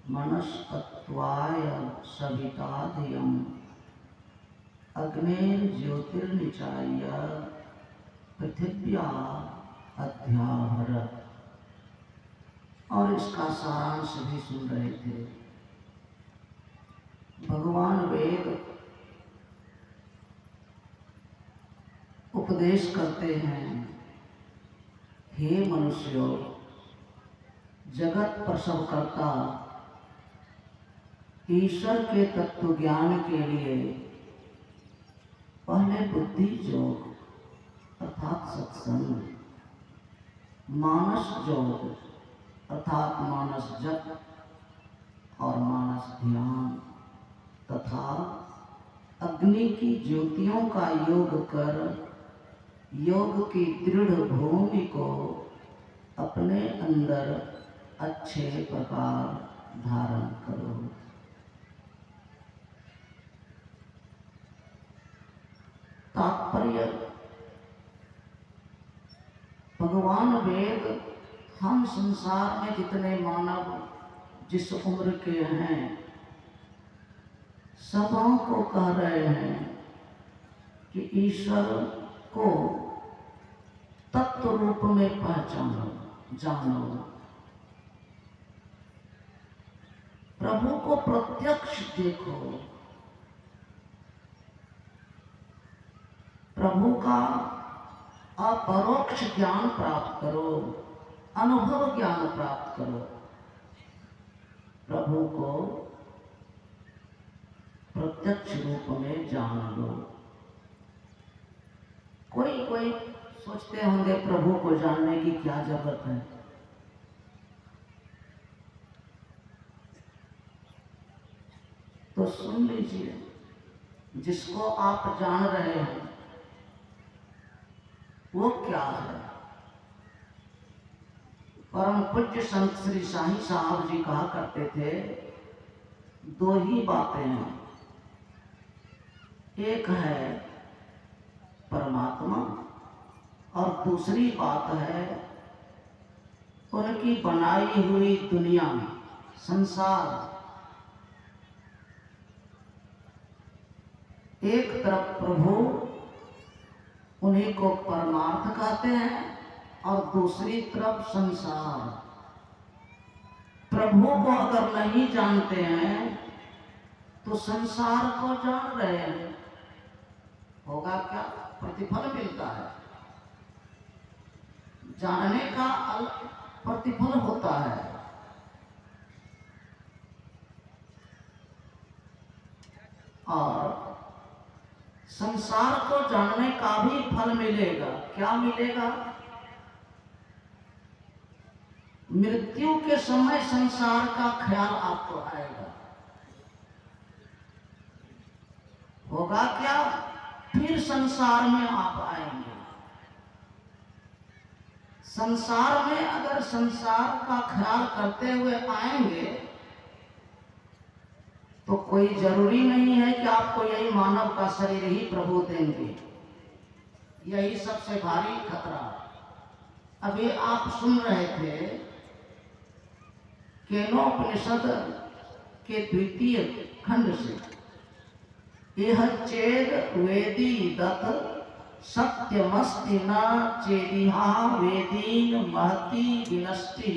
मनस्तत्वाय सविताधियम् अग्निर्ज्योतिर्निचाय्य पृथिव्या अध्याहरत। और इसका सारांश भी सुन रहे थे। भगवान वेद उपदेश करते हैं, हे मनुष्यों, जगत प्रसवकर्ता ईश्वर के तत्व ज्ञान के लिए पहले बुद्धि योग अर्थात सत्संग, मानस योग अर्थात मानस जप और मानस ध्यान तथा अग्नि की ज्योतियों का योग कर योग की दृढ़ भूमि को अपने अंदर अच्छे प्रकार धारण करो। तात्पर्य, भगवान वेद हम संसार में जितने मानव जिस उम्र के हैं सबों को कह रहे हैं कि ईश्वर को तत्व रूप में पहचानो, जानो, प्रभु को प्रत्यक्ष देखो, प्रभु का अपरोक्ष ज्ञान प्राप्त करो, अनुभव ज्ञान प्राप्त करो, प्रभु को प्रत्यक्ष रूप में जान लो। कोई सोचते होंगे प्रभु को जानने की क्या जरूरत है। तो सुन लीजिए, जिसको आप जान रहे हैं वो क्या है। परम पूज्य संत श्री साईं साहब जी कहा करते थे, दो ही बातें हैं, एक है परमात्मा और दूसरी बात है उनकी बनाई हुई दुनिया, संसार। एक तरफ प्रभु, उन्हीं को परमार्थ कहते हैं, और दूसरी तरफ संसार। प्रभु को अगर नहीं जानते हैं तो संसार को जान रहे हैं, होगा क्या? प्रतिफल मिलता है, जानने का प्रतिफल होता है। और संसार को जानने का भी फल मिलेगा। क्या मिलेगा? मृत्यु के समय संसार का ख्याल आपको आएगा। होगा क्या? फिर संसार में आप आएंगे। संसार में अगर संसार का ख्याल करते हुए आएंगे तो कोई जरूरी नहीं है कि आपको यही मानव का शरीर ही प्रभु देंगे। यही सबसे भारी खतरा। अभी आप सुन रहे थे केनोपनिषद के द्वितीय खंड से, यह चेद वेदी दत्त सत्यमस्ति न चेदिहा वेदीन महति विनष्टि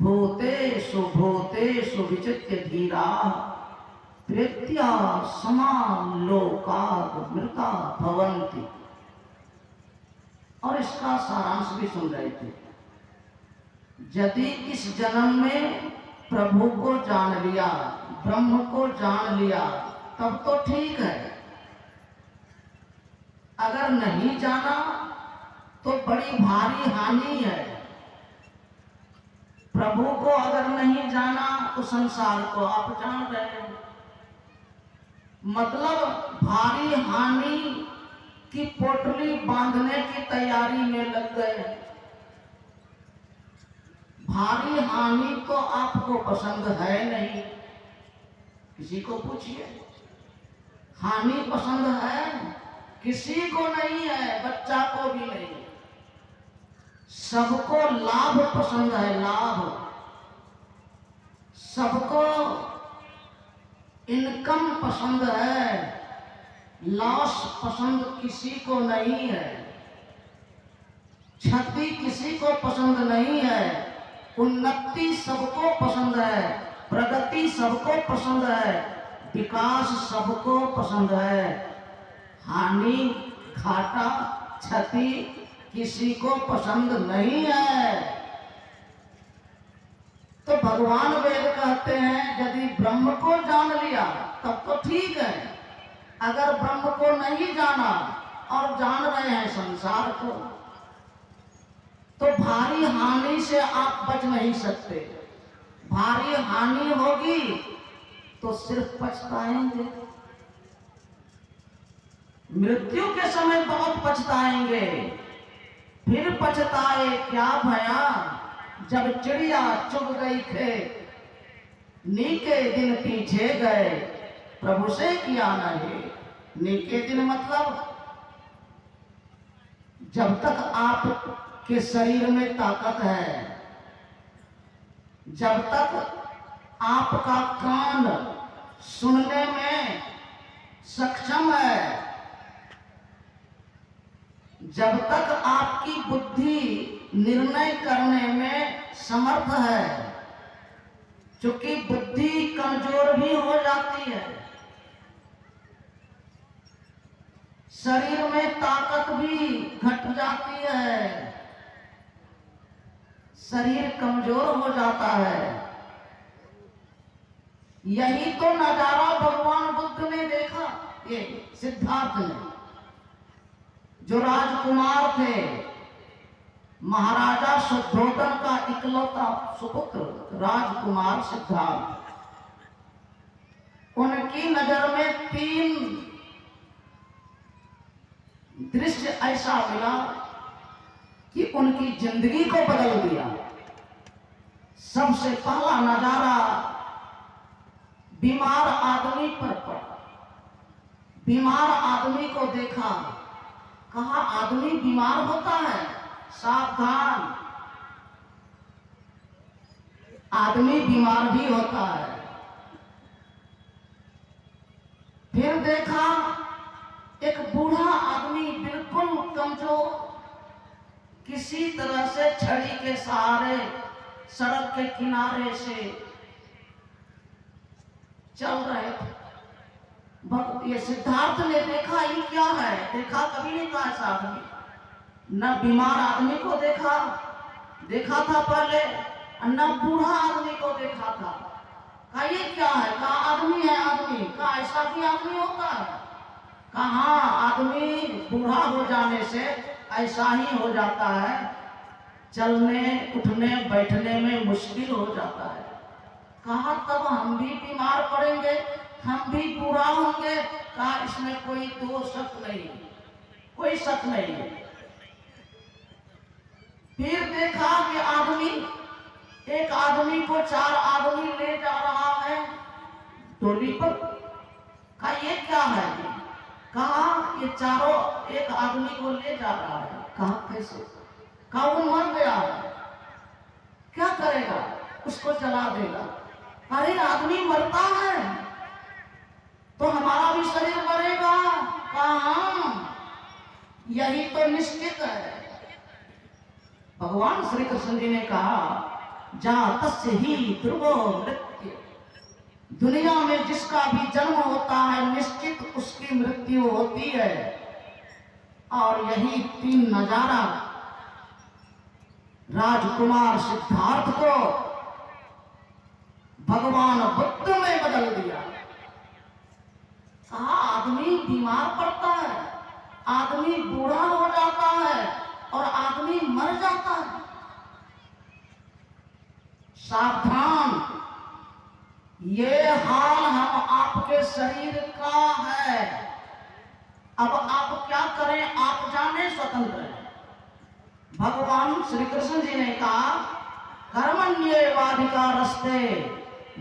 भूतेषु विचित्य धीरा प्रेत्या समान लोकाद मृता भवन्ति। और इसका सारांश भी सुन रहे थे। यदि इस जन्म में प्रभु को जान लिया, ब्रह्म को जान लिया, तब तो ठीक है। अगर नहीं जाना तो बड़ी भारी हानि है। प्रभु को अगर नहीं जाना तो संसार को आप जान रहे हैं। मतलब भारी हानि की पोटली बांधने की तैयारी में लग गए। भारी हानि तो आपको पसंद है नहीं। किसी को पूछिए, हानि पसंद है? किसी को नहीं है, बच्चा को भी नहीं। सबको लाभ पसंद है, लाभ। सबको इनकम पसंद है, लॉस पसंद किसी को नहीं है, क्षति किसी को पसंद नहीं है, उन्नति सबको पसंद है, प्रगति सबको पसंद है, विकास सबको पसंद है, हानि घाटा क्षति किसी को पसंद नहीं है। तो भगवान वेद कहते हैं यदि ब्रह्म को जान लिया तब तो ठीक है, अगर ब्रह्म को नहीं जाना और जान रहे हैं संसार को तो भारी हानि से आप बच नहीं सकते। भारी हानि होगी तो सिर्फ पछताएंगे, मृत्यु के समय बहुत पछताएंगे। फिर पछताए क्या भया जब चिड़िया चुग गई खेत, नीके दिन पीछे गए प्रभु से किया नहीं। नीके दिन मतलब जब तक आप के शरीर में ताकत है, जब तक आपका कान सुनने में सक्षम है, जब तक आपकी बुद्धि निर्णय करने में समर्थ है, क्योंकि बुद्धि कमजोर भी हो जाती है, शरीर में ताकत भी घट जाती है, शरीर कमजोर हो जाता है। यही तो नजारा भगवान बुद्ध ने देखा, ये सिद्धार्थ ने, जो राजकुमार थे, महाराजा शुद्धोधन का इकलौता सुपुत्र राजकुमार सिद्धार्थ, उनकी नजर में 3 दृश्य ऐसा मिला कि उनकी जिंदगी को बदल दिया। सबसे पहला नजारा बीमार आदमी पर पड़ा। बीमार आदमी को देखा, कहा आदमी बीमार होता है, सावधान, आदमी बीमार भी होता है। फिर देखा एक बूढ़ा आदमी बिल्कुल कमजोर, किसी तरह से छड़ी के सहारे सड़क के किनारे से चल रहे थे। ये सिद्धार्थ ने देखा ये क्या है, देखा कभी नहीं था ऐसा आदमी, न बीमार आदमी को देखा था पहले, न बूढ़ा आदमी को देखा था। कहा ये क्या है, कहा आदमी है आदमी, कहा ऐसा भी आदमी होता है, कहा आदमी बूढ़ा हो जाने से ऐसा ही हो जाता है, चलने उठने बैठने में मुश्किल हो जाता है। कहा तब हम भी बीमार पड़ेंगे, हम भी बूढ़ा होंगे, कहा इसमें कोई दो शक नहीं, कोई शक नहीं। फिर देखा कि आदमी, एक आदमी को 4 आदमी ले जा रहा है डोली पर। कहा ये क्या है, कहा ये चारों एक आदमी को ले जा रहा है। कहा कैसे, कहा वो मर गया है, क्या करेगा, उसको जला देगा। अरे आदमी मरता है तो हमारा भी शरीर मरेगा। कहा यही तो निश्चित है। भगवान श्री कृष्ण जी ने कहा जा तस्य ही ध्रुवो मृत्यु, दुनिया में जिसका भी जन्म होता है निश्चित उसकी मृत्यु होती है। और यही 3 नजारा राजकुमार सिद्धार्थ को भगवान बुद्ध ने बदल दिया। कहा आदमी बीमार पड़ता है, आदमी बूढ़ा हो जाता है और आदमी मर जाता है। सावधान, ये हाल हम आपके शरीर का है। अब आप क्या करें, आप जाने, स्वतंत्र हैं। भगवान श्री कृष्ण जी ने कहा कर्मण्येवाधिकारस्ते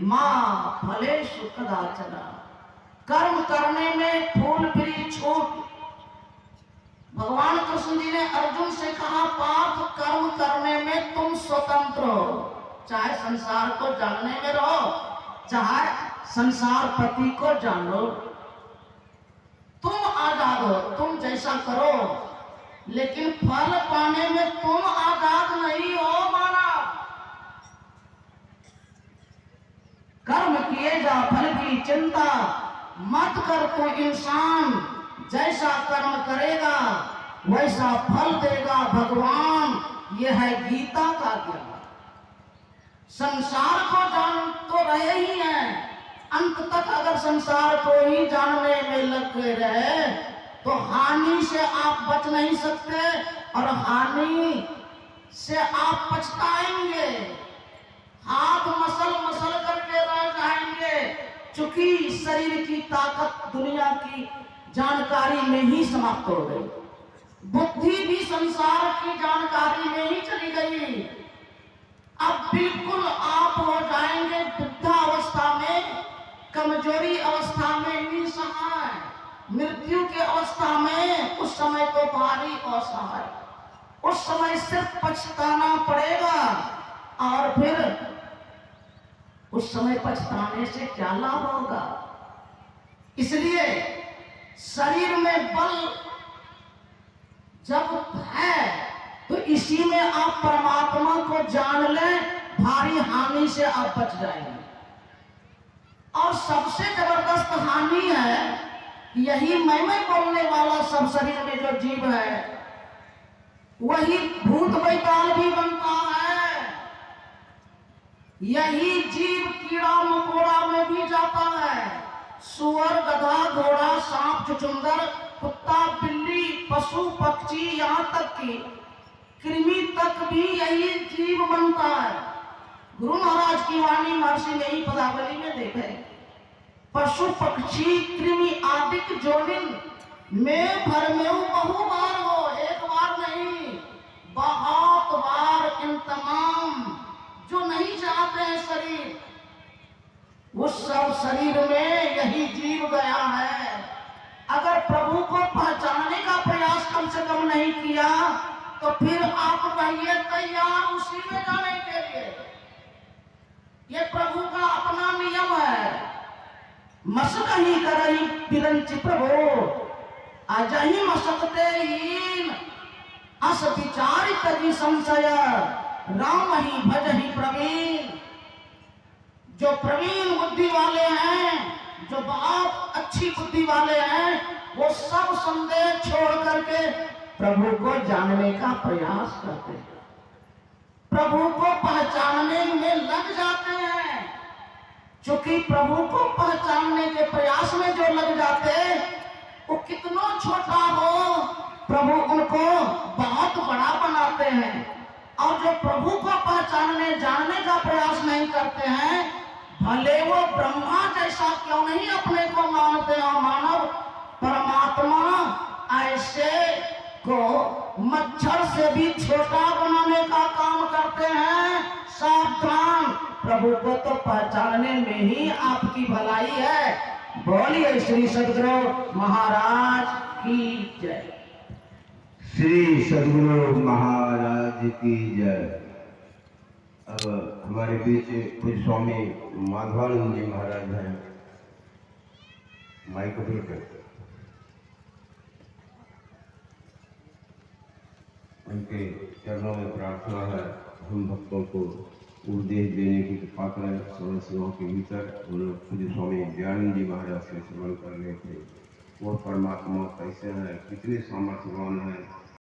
मां फलेषु कदाचन, कर्म करने में फूल भी छूट। भगवान कृष्ण जी ने अर्जुन से कहा पार्थ कर्म करने में तुम स्वतंत्र हो, चाहे संसार को जानने में रहो चाहे संसार पति को जानो, तुम आजाद हो, तुम जैसा करो, लेकिन फल पाने में तुम आजाद नहीं हो मानव। कर्म किए जा फल की चिंता मत कर, तू इंसान जैसा कर्म करेगा वैसा फल देगा भगवान। यह है गीता का ज्ञान। संसार को जान तो रहे ही हैं, अंत तक अगर संसार को ही जानने में लगे रहे तो हानि से आप बच नहीं सकते और हानि से आप पछताएंगे, हाथ मसल मसल करके रह जाएंगे। चूंकि शरीर की ताकत दुनिया की जानकारी में ही समाप्त हो गई, बुद्धि भी संसार की जानकारी में ही चली गई। अब बिल्कुल आप हो जाएंगे वृद्धावस्था में, कमजोरी अवस्था में निसहाय, मृत्यु की अवस्था में। उस समय तो भारी असहाय, उस समय सिर्फ पछताना पड़ेगा। और फिर उस समय पछताने से क्या लाभ होगा? इसलिए शरीर में बल जब है तो इसी में आप परमात्मा को जान लें, भारी हानि से आप बच जाएंगे। और सबसे जबरदस्त हानि है यही मैं बोलने वाला सब शरीर में जो जीव है वही भूत बैताल भी बनता है। यही जीव कीड़ा मकोड़ा में भी जाता है। सुअर, गधा, घोड़ा, सांप, चुचुंदर, कुत्ता, बिल्ली, पशु पक्षी, यहाँ तक कि कृमि तक भी यही जीव बनता है। गुरु महाराज की वाणी महर्षि ने ही पदावली में देखे, पशु पक्षी कृमि आदिक जोनिन में भर में बहु बार हो, एक बार नहीं बहुत बार। इन तमाम जो नहीं चाहते हैं शरीर, उस सब शरीर में यही जीव गया है। अगर प्रभु को पहचानने का प्रयास कम से कम नहीं किया तो फिर आप रहिए तैयार उसी में जाने के लिए। ये प्रभु का अपना नियम है। मसक ही करही पिरंच प्रभु अजहि मसकते हीन, अस विचारित जी संशय राम ही भजहि प्रवीण। जो प्रवीण बुद्धि वाले हैं, जो बहुत अच्छी बुद्धि वाले हैं, वो सब संदेह छोड़ करके प्रभु को जानने का प्रयास करते हैं, प्रभु को पहचानने में लग जाते हैं। क्योंकि प्रभु को पहचानने के प्रयास में जो लग जाते, वो कितना छोटा हो प्रभु उनको बहुत बड़ा बनाते हैं। और जो प्रभु को पहचानने जानने का प्रयास नहीं करते हैं, भले वो ब्रह्मा जैसा क्यों नहीं अपने को मानते हो मानव, परमात्मा ऐसे को मच्छर से भी छोटा बनाने का काम करते हैं। सावधान, प्रभु को तो पहचानने में ही आपकी भलाई है। बोलिए श्री सद्गुरु महाराज की जय। श्री सद्गुरु महाराज की जय। अब हमारे बीच कुछ स्वामी माधवानंद जी महाराज हैं, माइक को करते उनके चरणों में प्रार्थना है, हम भक्तों को उपदेश देने की कृपा करें। स्वर्ण सेवाओं के भीतर उन पूज्य स्वामी दयानंद जी महाराज से श्रवण कर रहे थे। वो परमात्मा कैसे हैं, कितने सामर्थ्यवान हैं,